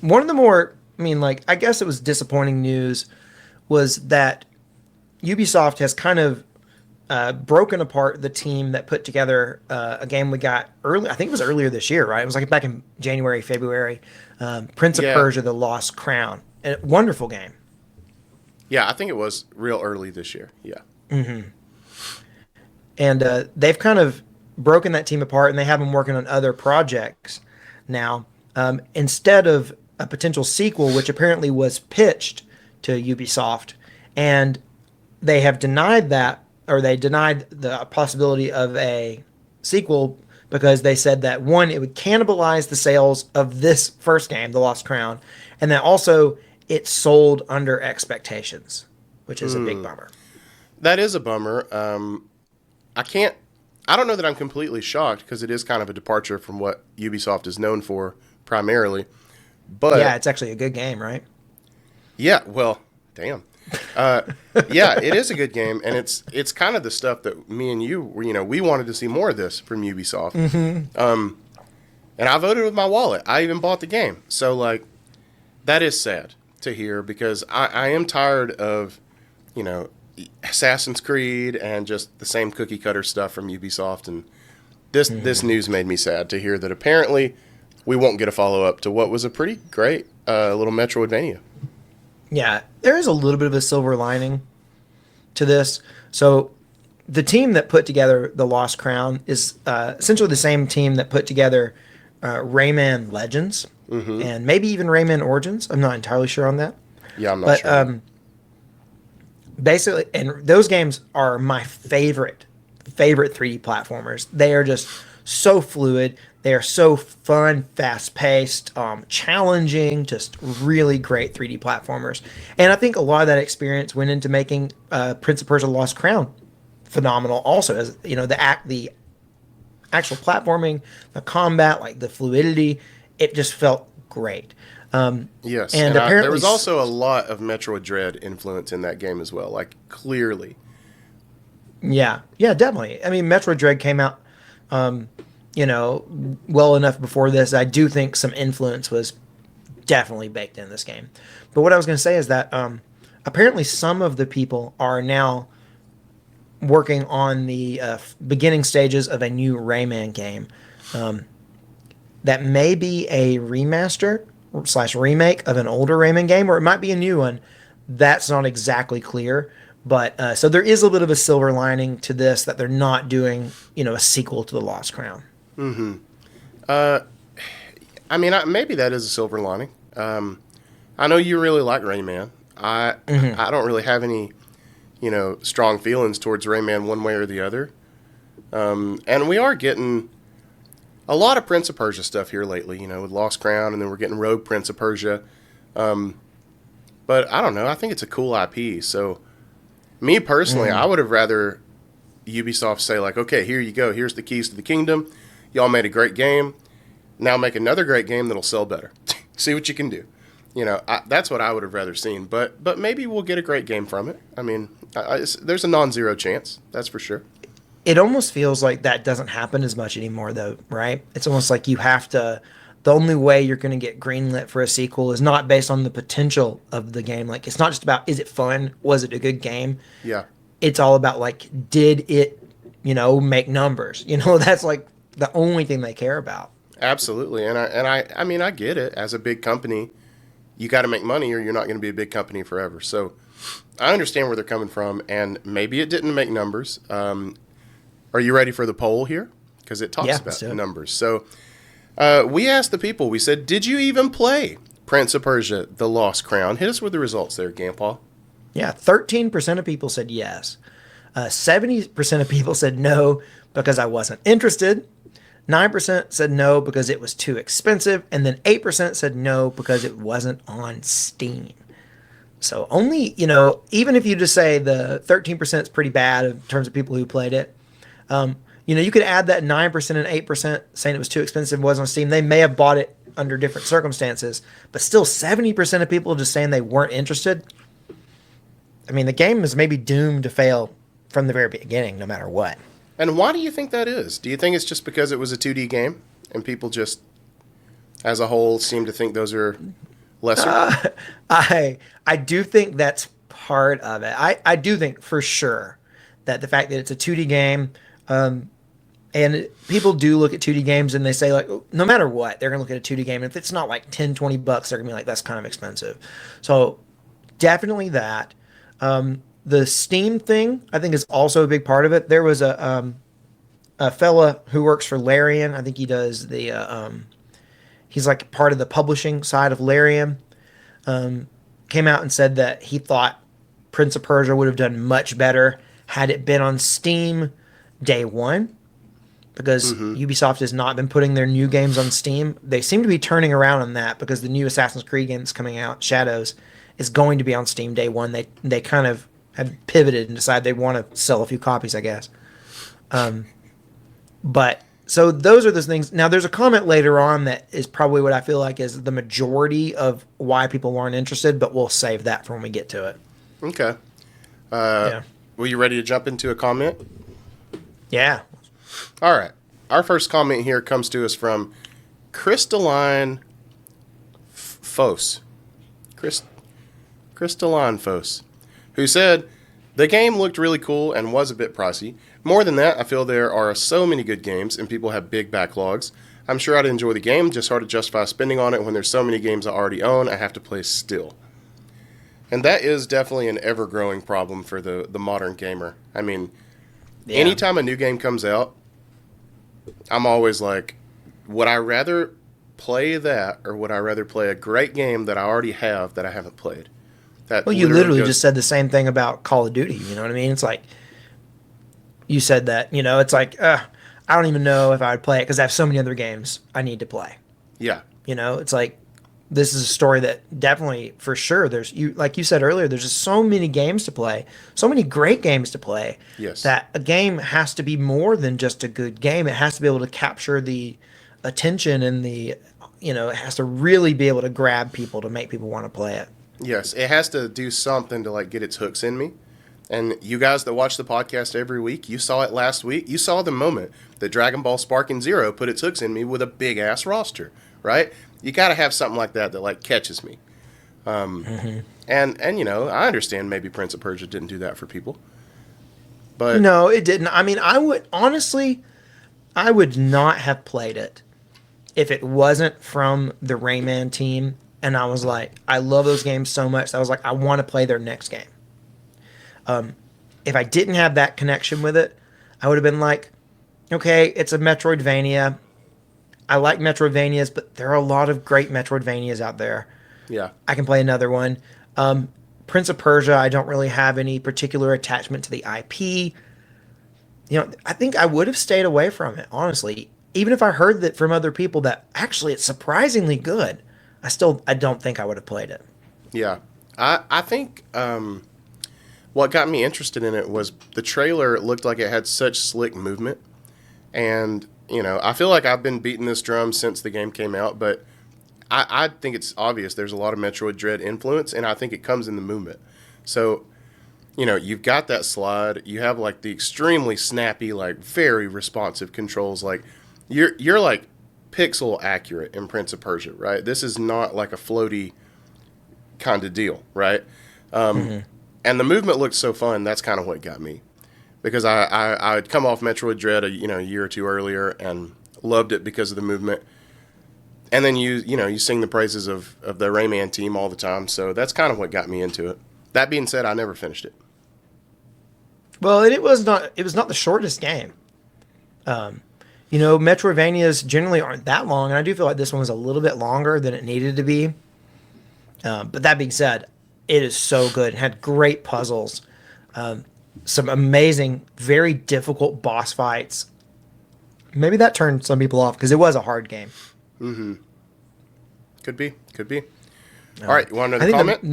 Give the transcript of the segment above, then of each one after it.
one of the more, I mean, like, I guess it was disappointing news was that Ubisoft has kind of broken apart the team that put together a game we got early. I think it was earlier this year, right? It was like back in January, February. Prince of Yeah. Persia: The Lost Crown. A wonderful game. Yeah, I think it was real early this year. Yeah. And they've kind of broken that team apart, and they have them working on other projects now. Instead of a potential sequel, which apparently was pitched to Ubisoft, and they have denied that, or they denied the possibility of a sequel because they said that one, it would cannibalize the sales of this first game, The Lost Crown, and then also it sold under expectations, which is a big bummer. That is a bummer. I can't. I don't know that I'm completely shocked because it is kind of a departure from what Ubisoft is known for primarily. Yeah, But it's actually a good game, right? yeah, well, damn. Uh, yeah, it is a good game, and it's kind of the stuff that me and you, we wanted to see more of this from Ubisoft. And I voted with my wallet. I even bought the game. So like, that is sad to hear because I am tired of, you know, Assassin's Creed and just the same cookie cutter stuff from Ubisoft. And this news made me sad to hear that apparently we won't get a follow up to what was a pretty great little Metroidvania. Yeah, there is a little bit of a silver lining to this. So, the team that put together the Lost Crown is essentially the same team that put together Rayman Legends and maybe even Rayman Origins. I'm not entirely sure on that, Yeah, I'm not but sure. basically, and those games are my favorite 3D platformers. They are just so fluid. They are so fun, fast paced, challenging, just really great 3D platformers. And I think a lot of that experience went into making Prince of Persia: Lost Crown phenomenal. Also, as you know, the actual platforming, the combat, like the fluidity, it just felt great. Yes, And and there apparently, was also a lot of Metroid Dread influence in that game as well, like clearly. yeah, yeah, definitely. I mean, Metroid Dread came out, you know, well enough before this. I do think some influence was definitely baked in this game. But what I was going to say is that apparently some of the people are now working on the beginning stages of a new Rayman game that may be a remaster slash remake of an older Rayman game, or it might be a new one. That's not exactly clear. But so there is a little bit of a silver lining to this that they're not doing, you know, a sequel to The Lost Crown. I mean, maybe that is a silver lining. I know you really like Rayman. I don't really have any, strong feelings towards Rayman one way or the other. And we are getting a lot of Prince of Persia stuff here lately, with Lost Crown, and then we're getting Rogue Prince of Persia. But I don't know. I think it's a cool IP. So, me personally, I would have rather Ubisoft say, like, okay, here you go. Here's the keys to the kingdom. Y'all made a great game. Now make another great game that'll sell better. See what you can do. That's what I would have rather seen. But maybe we'll get a great game from it. I mean, there's a non-zero chance. That's for sure. It almost feels like that doesn't happen as much anymore, though, right? It's almost like you have to. The only way you're going to get greenlit for a sequel is not based on the potential of the game. Like, it's not just about, is it fun? Was it a good game? Yeah. It's all about, like, did it, make numbers? That's like the only thing they care about. Absolutely. I mean, I get it. As a big company, you got to make money or you're not going to be a big company forever. So I understand where they're coming from, and maybe it didn't make numbers. Are you ready for the poll here? Because it talks Yeah, about so numbers. So we asked the people, we said, did you even play Prince of Persia, The Lost Crown? Hit us with the results there, Gampaw. yeah, 13% of people said yes. 70% of people said no because I wasn't interested. 9% said no because it was too expensive. And then 8% said no because it wasn't on Steam. So only, even if you just say the 13% is pretty bad in terms of people who played it, you could add that 9% and 8% saying it was too expensive and wasn't on Steam. They may have bought it under different circumstances, but still 70% of people just saying they weren't interested. I mean, the game is maybe doomed to fail from the very beginning, no matter what. And why do you think that is? Do you think it's just because it was a 2D game and people just, as a whole, seem to think those are lesser? I do think that's part of it. I do think for sure that the fact that it's a 2D game, and people do look at 2D games and they say like no matter what they're gonna look at a 2D game. If it's not like 10, $20, they're gonna be like that's kind of expensive. So definitely that. The Steam thing I think is also a big part of it. There was a fella who works for Larian. I think he does he's like part of the publishing side of Larian. Came out and said that he thought Prince of Persia would have done much better had it been on Steam day one, because Ubisoft has not been putting their new games on Steam. They seem to be turning around on that because the new Assassin's Creed game that's coming out, Shadows, is going to be on Steam day one. They kind of have pivoted and decided they want to sell a few copies, I guess. But so those are those things. Now there's a comment later on that is probably what I feel like is the majority of why people weren't interested, but we'll save that for when we get to it. Okay. Yeah. Were you ready to jump into a comment? Yeah. All right. Our first comment here comes to us from Crystalline Fos. Crystalline Fos, who said, the game looked really cool and was a bit pricey. More than that, I feel there are so many good games and people have big backlogs. I'm sure I'd enjoy the game, just hard to justify spending on it when there's so many games I already own I have to play still. And that is definitely an ever-growing problem for the modern gamer. I mean, anytime a new game comes out, I'm always like, would I rather play that or would I rather play a great game that I already have that I haven't played? That Well, you literally just said the same thing about Call of Duty. You know what I mean? It's like you said that. It's like I don't even know if I would play it because I have so many other games I need to play. Yeah. It's like this is a story that definitely, for sure, like you said earlier, there's just so many games to play, so many great games to play. Yes. That a game has to be more than just a good game. It has to be able to capture the attention and it has to really be able to grab people to make people want to play it. Yes, it has to do something to like get its hooks in me. And you guys that watch the podcast every week, you saw it last week. You saw the moment that Dragon Ball Sparking Zero put its hooks in me with a big ass roster, right? You got to have something like that like catches me. And I understand maybe Prince of Persia didn't do that for people. But no, it didn't. I mean, I would not have played it if it wasn't from the Rayman team. And I was like, I love those games so much. I was like, I want to play their next game. If I didn't have that connection with it, I would have been like, okay, it's a Metroidvania. I like Metroidvanias, but there are a lot of great Metroidvanias out there. Yeah. I can play another one. Prince of Persia, I don't really have any particular attachment to the IP. I think I would have stayed away from it, honestly. Even if I heard that from other people that actually it's surprisingly good, I don't think I would have played it. Yeah. I think what got me interested in it was the trailer. It looked like it had such slick movement. And, I feel like I've been beating this drum since the game came out, but I think it's obvious there's a lot of Metroid Dread influence, and I think it comes in the movement. So, you've got that slide. You have, like, the extremely snappy, like, very responsive controls. Like, you're like, pixel accurate in Prince of Persia, right? This is not like a floaty kind of deal, right? And the movement looked so fun. That's kind of what got me, because I had come off Metroid Dread a year or two earlier and loved it because of the movement. And then you sing the praises of the Rayman team all the time, so that's kind of what got me into it. That being said, I never finished it. Well, it was not the shortest game. Metroidvanias generally aren't that long, and I do feel like this one was a little bit longer than it needed to be. But that being said, it is so good. It had great puzzles, some amazing, very difficult boss fights. Maybe that turned some people off because it was a hard game. Mm-hmm. Could be. All right, you want another comment? I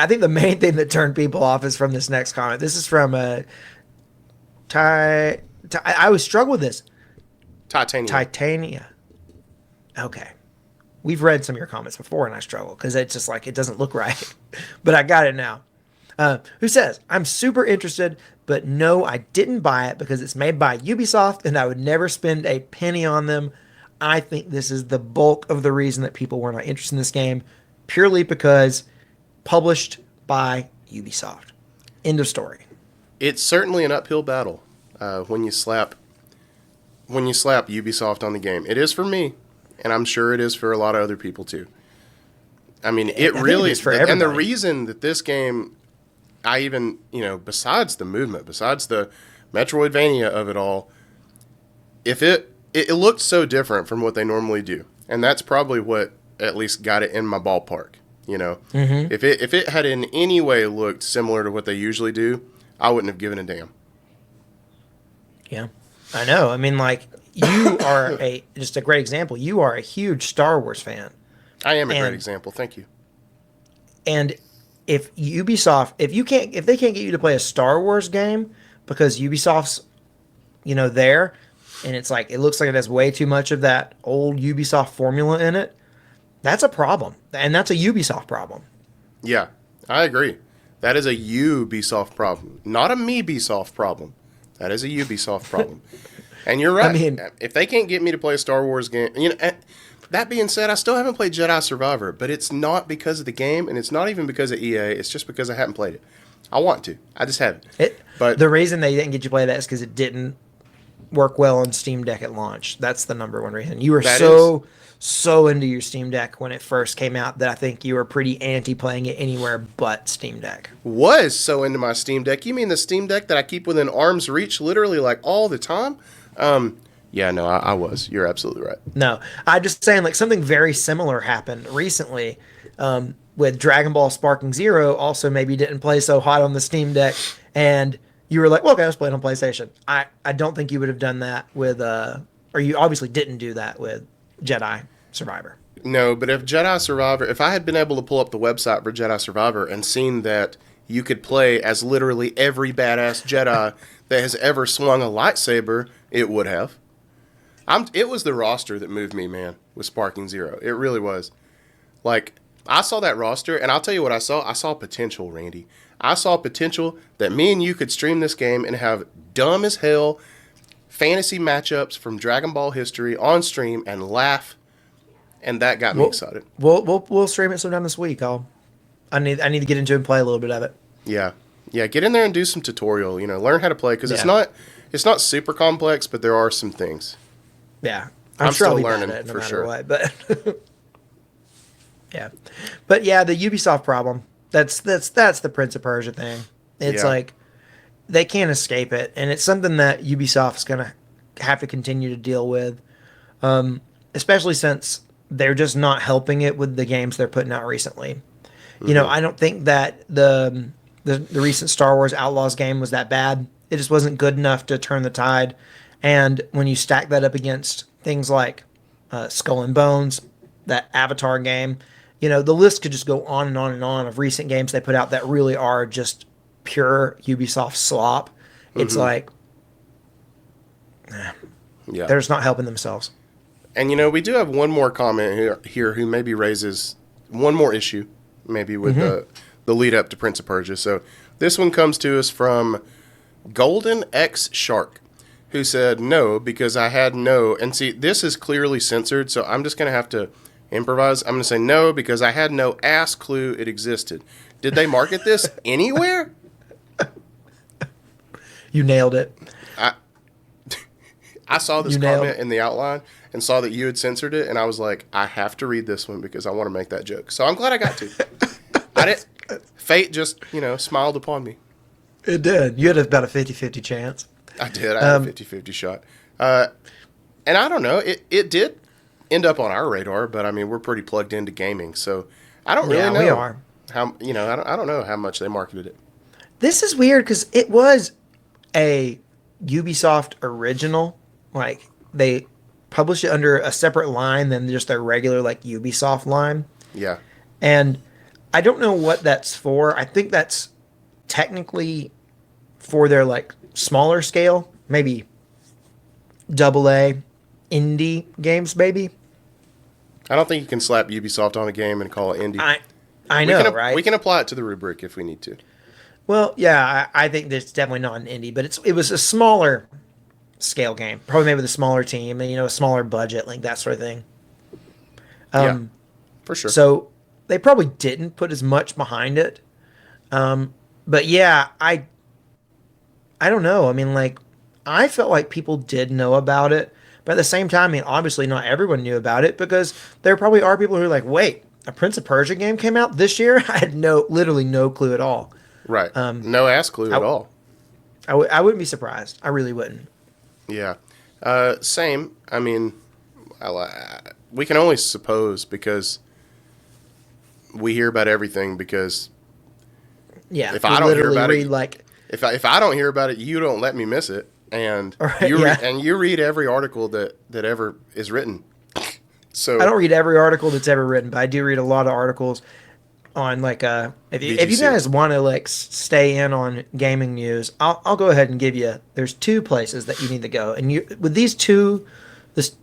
think the main thing that turned people off is from this next comment. This is from I always struggle with this. Titania. Okay. We've read some of your comments before, and I struggle because it's just like it doesn't look right. But I got it now. Who says, I'm super interested, but no, I didn't buy it because it's made by Ubisoft, and I would never spend a penny on them. I think this is the bulk of the reason that people were not interested in this game. purely because published by Ubisoft. End of story. It's certainly an uphill battle when you slap Ubisoft on the game. It is for me, and I'm sure it is for a lot of other people too. I mean, it I think really it is for and the everybody. reason that this game, I even besides the movement, besides the Metroidvania of it all, if it looked so different from what they normally do, and that's probably what at least got it in my ballpark. If it had in any way looked similar to what they usually do, I wouldn't have given a damn. Yeah, I know. I mean, like you are just a great example. You are a huge Star Wars fan, I am a great and example. Thank you. and if Ubisoft, if they can't get you to play a Star Wars game because Ubisoft's there, and it's like it looks like it has way too much of that old Ubisoft formula in it, that's a problem, and that's a Ubisoft problem. Yeah, I agree. That is a Ubisoft problem, not a MeBisoft problem. That is a Ubisoft problem. And you're I right. mean, If they can't get me to play a Star Wars game, that being said, I still haven't played Jedi Survivor, but it's not because of the game, and it's not even because of EA. It's just because I haven't played it. I want to. I just haven't. But the reason they didn't get you to play that is because it didn't work well on Steam Deck at launch. That's the number one reason. You were so into your Steam Deck when it first came out that I think you were pretty anti playing it anywhere but Steam Deck. was so into my Steam Deck. You mean the Steam Deck that I keep within arm's reach literally like all the time? Yeah, no, I was. You're absolutely right. No, I'm just saying like something very similar happened recently with Dragon Ball Sparking Zero. Also, maybe didn't play so hot on the Steam Deck, and you were like, well, okay, let's play it on PlayStation. I don't think you would have done that with, or you obviously didn't do that with Jedi Survivor. No, but if I had been able to pull up the website for Jedi Survivor and seen that you could play as literally every badass Jedi that has ever swung a lightsaber, it would have. It was the roster that moved me, man, with Sparking Zero. It really was. Like, I saw that roster, and I'll tell you what I saw. I saw potential, Randy. I saw potential that me and you could stream this game and have dumb as hell fantasy matchups from Dragon Ball history on stream and laugh, and that got me excited. We'll stream it sometime this week. I need to get into it and play a little bit of it. Yeah, get in there and do some tutorial. Learn how to play because it's not super complex, but there are some things. Yeah, I'm sure still I'll be learning bad at it no for matter sure. what, but yeah, but yeah, the Ubisoft problem. That's the Prince of Persia thing. It's Yeah. like they can't escape it, and it's something that Ubisoft's gonna have to continue to deal with, especially since they're just not helping it with the games they're putting out recently. I don't think that the recent Star Wars Outlaws game was that bad. It just wasn't good enough to turn the tide. And when you stack that up against things like Skull and Bones, that Avatar game, the list could just go on and on and on of recent games they put out that really are just pure Ubisoft slop. It's like, Yeah. they're just not helping themselves. And we do have one more comment here who maybe raises one more issue, maybe with the lead up to Prince of Persia. So this one comes to us from Golden X Shark, who said no because I had no. And see, this is clearly censored, so I'm just gonna have to improvise. I'm gonna say no because I had no ass clue it existed. Did they market this anywhere? You nailed it. I saw this You nailed comment in the outline and saw that you had censored it, and I was like, I have to read this one because I want to make that joke. So I'm glad I got to. I didn't. Fate just, smiled upon me. It did. You had about a 50-50 chance. I did. I had a 50-50 shot. And I don't know. It did end up on our radar, but I mean, we're pretty plugged into gaming, so I don't really know. We are. How I don't know how much they marketed it. This is weird because it was a Ubisoft original. Like, they published it under a separate line than just their regular, like, Ubisoft line. Yeah. And I don't know what that's for. I think that's technically for their, like, smaller scale. Maybe AA indie games, maybe. I don't think you can slap Ubisoft on a game and call it indie. I know, right? We can apply it to the rubric if we need to. Well, yeah, I think that's definitely not an indie, but it was a smaller scale game, probably made with a smaller team and a smaller budget, like that sort of thing. Yeah, for sure. So they probably didn't put as much behind it. But yeah, I don't know. I mean, like, I felt like people did know about it, but at the same time, I mean, obviously not everyone knew about it because there probably are people who are like, wait, a Prince of Persia game came out this year? I had literally no clue at all. Right. No ass clue at I, all. I wouldn't be surprised. I really wouldn't. Yeah. Same. I mean, we can only suppose because we hear about everything because Yeah, if we I don't hear literally about read it, like, if I don't hear about it, you don't let me miss it, and right, yeah. you read every article that ever is written. I So don't read every article that's ever written, but I do read a lot of articles on like if you VGC. guys want to like stay in on gaming news, I'll go ahead and give you. There's two places that you need to go, and you with this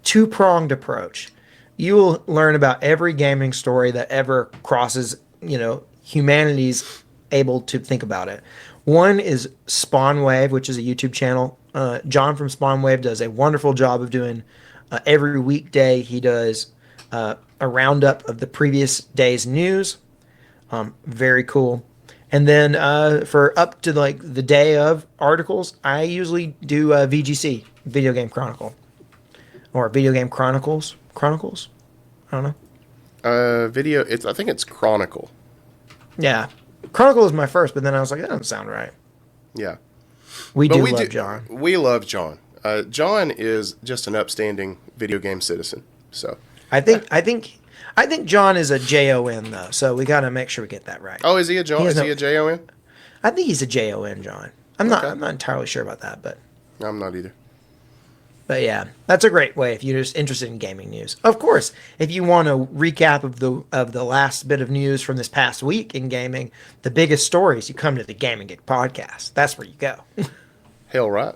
two-pronged approach, you will learn about every gaming story that ever crosses humanity's able to think about it. One is Spawn Wave, which is a YouTube channel. John from Spawn Wave does a wonderful job of doing every weekday. He does a roundup of the previous day's news. Very cool. And then for up to like the day of articles, I usually do VGC, Video Game Chronicle, or Video Game Chronicles. Chronicles? I don't know. Video. I think it's Chronicle. Yeah, Chronicle is my first, but then I was like, that doesn't sound right. Yeah. We But do we love do. John. We love John. John is just an upstanding video game citizen. So. I think John is a JON though, so we got to make sure we get that right. Oh, is he a John? Is he a JON? I think he's a JON, John. Okay. I'm not entirely sure about that, I'm not either. but yeah, that's a great way if you're just interested in gaming news. Of course, if you want a recap of the last bit of news from this past week in gaming, the biggest stories, you come to the Gaming Geek podcast. That's where you go. Hell right.